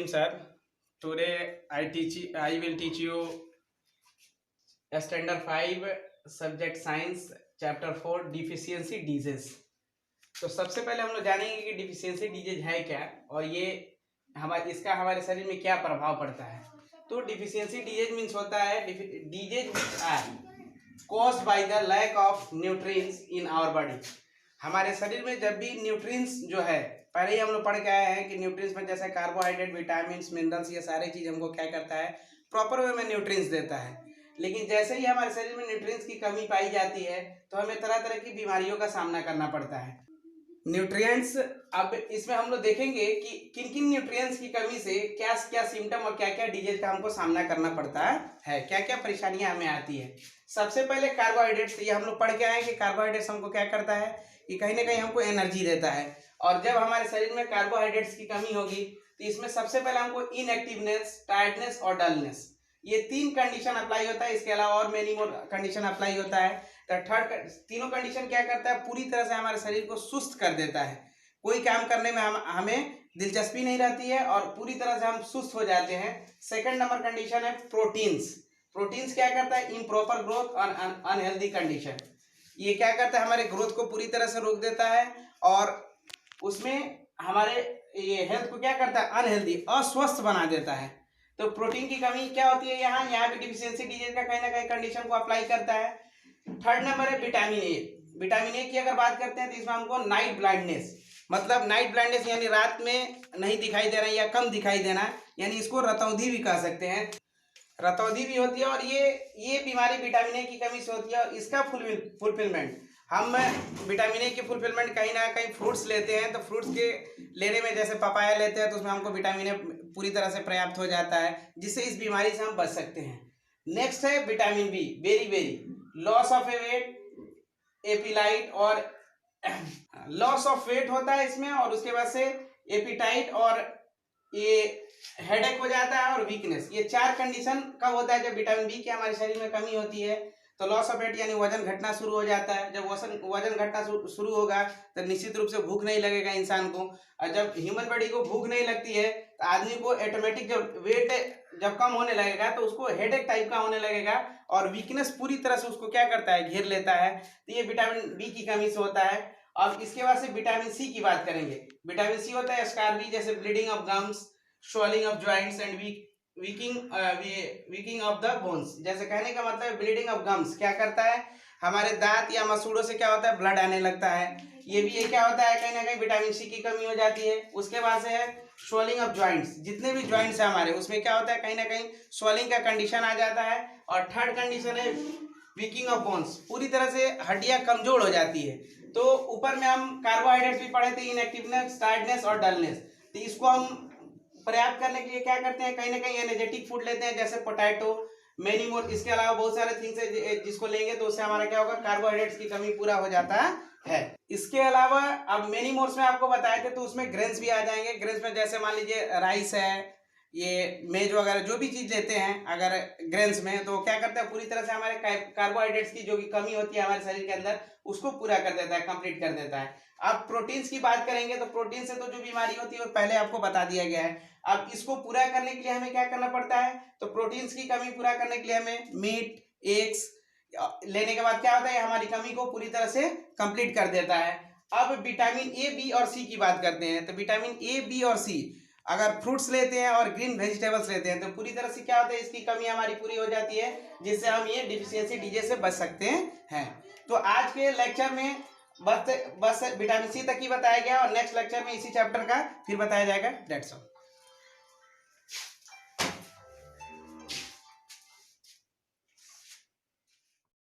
Salim sir. Today I will teach you Standard 5 Subject Science Chapter 4 Deficiency Disease. तो सबसे पहले हम लोग जानेंगे कि डिफिशियंसी डिजीज है क्या और ये इसका हमारे शरीर में क्या प्रभाव पड़ता है। तो डिफिशियंसी डिजीज मीन्स होता है disease which are caused by the lack of nutrients in our body. हमारे शरीर में जब भी न्यूट्रिएंट्स जो है, पहले ही हम लोग पढ़ के आए हैं कि न्यूट्रिएंट्स में जैसे कार्बोहाइड्रेट, विटामिन, मिनरल्स, ये सारी चीज हमको क्या करता है, प्रॉपर वे में न्यूट्रिएंट्स देता है। लेकिन जैसे ही हमारे शरीर में न्यूट्रिएंट्स की कमी पाई जाती है तो हमें तरह तरह की बीमारियों का सामना करना पड़ता है। न्यूट्रिएंट्स, अब इसमें हम लोग देखेंगे कि किन किन न्यूट्रिएंट्स की कमी से क्या क्या सिम्टम और क्या क्या डिजीज का हमको सामना करना पड़ता है, क्या क्या परेशानियां हमें आती है। सबसे पहले कार्बोहाइड्रेट्स, ये हम लोग पढ़ के आए कि कार्बोहाइड्रेट्स हमको क्या करता है कि कहीं ना कहीं हमको एनर्जी देता है। और जब हमारे शरीर में कार्बोहाइड्रेट्स की कमी होगी तो इसमें सबसे पहले हमको इनएक्टिवनेस, टायर्डनेस और डलनेस, ये तीन कंडीशन अप्लाई होता है। इसके अलावा और मेनी मोर कंडीशन अप्लाई होता है। तो तीनों कंडीशन क्या करता है, पूरी तरह से हमारे शरीर को सुस्त कर देता है। कोई काम करने में हमें दिलचस्पी नहीं रहती है और पूरी तरह से हम सुस्त हो जाते हैं। सेकंड नंबर कंडीशन है प्रोटीन्स। प्रोटीन्स क्या करता है, इम्प्रॉपर ग्रोथ और अनहेल्दी कंडीशन। ये क्या करता है, हमारे ग्रोथ को पूरी तरह से रोक देता है और उसमें हमारे ये हेल्थ को क्या करता है, अनहेल्दी, अस्वस्थ बना देता है। तो प्रोटीन की कमी क्या होती है, यहाँ भी डिफिशियंसी डिजीज का कहीं ना कहीं कंडीशन को अप्लाई करता है। थर्ड नंबर है विटामिन ए। विटामिन ए की अगर बात करते हैं तो इसमें हमको नाइट ब्लाइंडनेस, मतलब नाइट ब्लाइंडनेस यानी रात में नहीं दिखाई दे रहा है या कम दिखाई देना, यानी इसको रतौंधी भी कह सकते हैं। रतौंधी भी होती है और ये बीमारी विटामिन ए की कमी से होती है। और इसका फुलफिलमेंट, हम विटामिन ए की फुलफिलमेंट कहीं ना कहीं फ्रूट्स लेते हैं, तो फ्रूट्स के लेने में जैसे पपाया लेते हैं तो उसमें हमको विटामिन ए पूरी तरह से पर्याप्त हो जाता है, जिससे इस बीमारी से हम बच सकते हैं। नेक्स्ट है vitamin B, beriberi loss of weight, एपिलाइट और लॉस ऑफ वेट होता है इसमें, और उसके बाद से एपिटाइट और ये हेडेक हो जाता है और वीकनेस। ये चार कंडीशन कब होता है, जब विटामिन बी की हमारे शरीर में कमी होती है। तो लॉस ऑफ वेट यानी वजन घटना शुरू हो जाता है। जब वजन घटना शुरू होगा तो निश्चित रूप से भूख नहीं लगेगा इंसान को, और जब ह्यूमन बॉडी को भूख नहीं लगती है तो आदमी को ऑटोमेटिक जब वेट जब कम होने लगेगा तो उसको हेडेक टाइप का होने लगेगा और वीकनेस पूरी तरह से उसको क्या करता है, घेर लेता है। तो ये विटामिन बी की कमी से होता है। अब इसके बाद से विटामिन सी की बात करेंगे। विटामिन सी होता है स्कारबी, जैसे bleeding of gums, swelling of joints and weakening of the bones। जैसे कहने का मतलब है ब्लीडिंग ऑफ गम्स क्या करता है, हमारे दांत या मसूड़ों से क्या होता है, ब्लड आने लगता है। ये क्या होता है, कहीं ना कहीं विटामिन सी की कमी हो जाती है। उसके बाद से है swelling ऑफ जॉइंट्स, जितने भी जॉइंट्स है हमारे उसमें क्या होता है, कहीं ना कहीं swelling का कंडीशन आ जाता है। और थर्ड कंडीशन है वीकिंग ऑफ बोन्स, पूरी तरह से हड्डियां कमजोर हो जाती है। तो ऊपर में हम कार्बोहाइड्रेट्स भी पढ़े थे, इनएक्टिवनेस, टायर्डनेस और डलनेस। तो इसको हम पर्याप्त करने के लिए क्या करते हैं, कहीं ना कहीं एनर्जेटिक फूड लेते हैं, जैसे पोटैटो, मेनी मोर। इसके अलावा बहुत सारे थिंग्स है जिसको लेंगे तो उससे हमारा क्या होगा, कार्बोहाइड्रेट्स की कमी पूरा हो जाता है। इसके अलावा अब मेनी मोर्स में आपको बताए थे तो उसमें ग्रेन्स भी आ जाएंगे। ग्रेन्स में जैसे मान लीजिए राइस है, ये मेज वगैरह जो भी चीज लेते हैं अगर ग्रेन्स में, तो क्या करता है, पूरी तरह से हमारे कार्बोहाइड्रेट्स की जो भी कमी होती है हमारे शरीर के अंदर उसको पूरा कर देता है, कंप्लीट कर देता है। अब प्रोटीन्स की बात करेंगे तो प्रोटीन से तो जो बीमारी होती है वो पहले आपको बता दिया गया है। अब इसको पूरा करने के लिए हमें क्या करना पड़ता है, तो प्रोटीन्स की कमी पूरा करने के लिए हमें मीट, एग्स लेने के बाद क्या होता है, हमारी कमी को पूरी तरह से कंप्लीट कर देता है। अब विटामिन ए, बी और सी की बात करते हैं। तो विटामिन ए, बी और सी अगर फ्रूट्स लेते हैं और ग्रीन वेजिटेबल्स लेते हैं तो पूरी तरह से क्या होता है, इसकी कमी हमारी पूरी हो जाती है, जिससे हम ये डिफिशियंसी डिजीज से बच सकते हैं। तो आज के लेक्चर में बस विटामिन सी तक ही बताया गया और नेक्स्ट लेक्चर में इसी चैप्टर का फिर बताया जाएगा। That's all.